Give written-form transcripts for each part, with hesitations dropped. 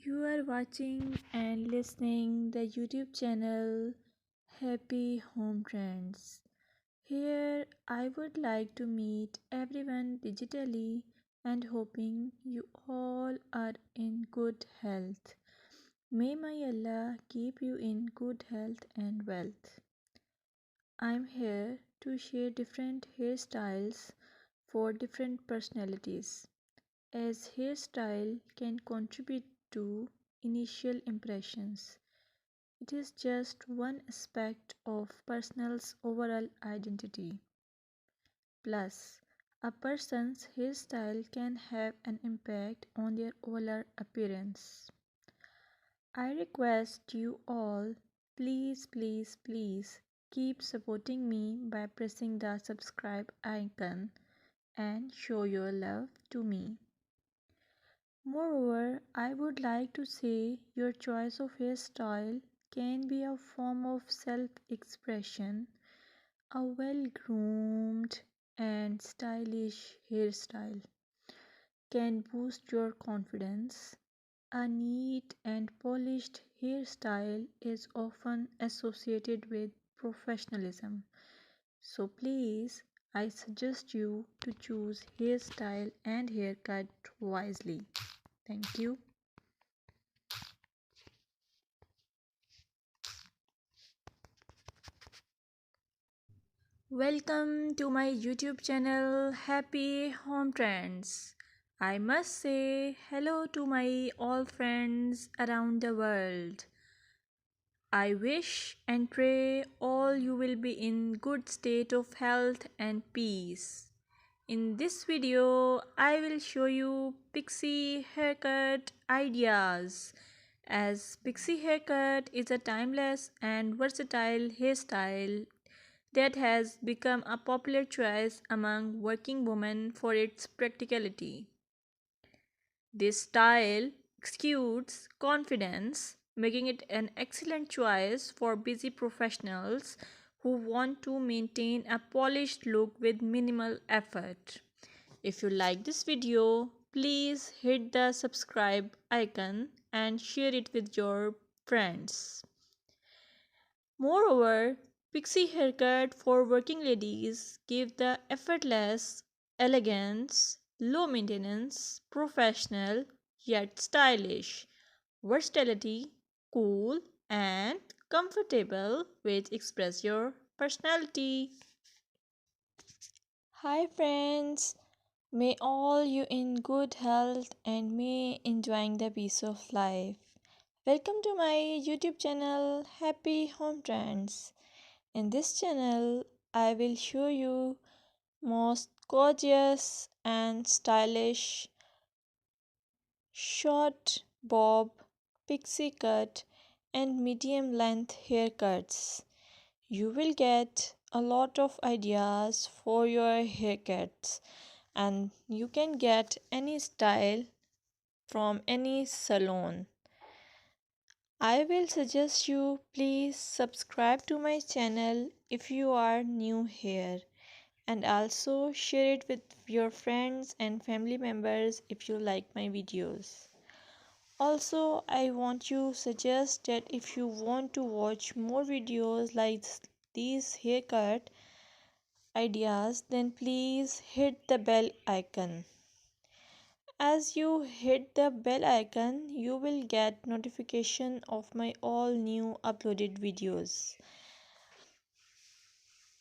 You are watching and listening the YouTube channel Happy Home Trends. Here I would like to meet everyone digitally and hoping you all are in good health. May my Allah keep you in good health and wealth. I'm here to share different hairstyles for different personalities, as hairstyle can contribute to initial impressions. It is just one aspect of person's overall identity. Plus, a person's hairstyle can have an impact on their overall appearance. I request you all, please keep supporting me by pressing the subscribe icon and show your love to me. Moreover, I would like to say your choice of hairstyle can be a form of self expression. A well groomed and stylish hairstyle can boost your confidence. A neat and polished hairstyle is often associated with professionalism. So please, I suggest you to choose hairstyle and haircut wisely. Thank you. Welcome to my YouTube channel Happy Home Trends. I must say hello to my all friends around the world. I wish and pray all you will be in good state of health and peace. In this video, I will show you pixie haircut ideas, as pixie haircut is a timeless and versatile hairstyle that has become a popular choice among working women for its practicality. This style exudes confidence, making it an excellent choice for busy professionals who want to maintain a polished look with minimal effort. If you like this video, please hit the subscribe icon and share it with your friends. Moreover, pixie haircut for working ladies give the effortless elegance, low maintenance, professional yet stylish, versatility, cool and comfortable which express your personality. Hi friends, may all you in good health and may enjoying the peace of life. Welcome to my YouTube channel Happy Home Trends. In this channel, I will show you most gorgeous and stylish short bob, pixie cut and medium length haircuts. You will get a lot of ideas for your haircuts and you can get any style from any salon. I will suggest you please subscribe to my channel if you are new here, and also share it with your friends and family members if you like my videos. Also, I want to suggest that if you want to watch more videos like these haircut ideas, then please hit the bell icon. As you hit the bell icon, you will get notification of my all new uploaded videos.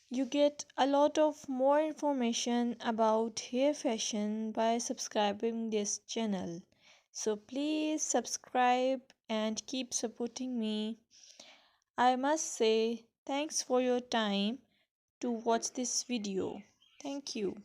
You get a lot of more information about hair fashion by subscribing this channel. So please subscribe and keep supporting me. I must say thanks for your time to watch this video. Thank you.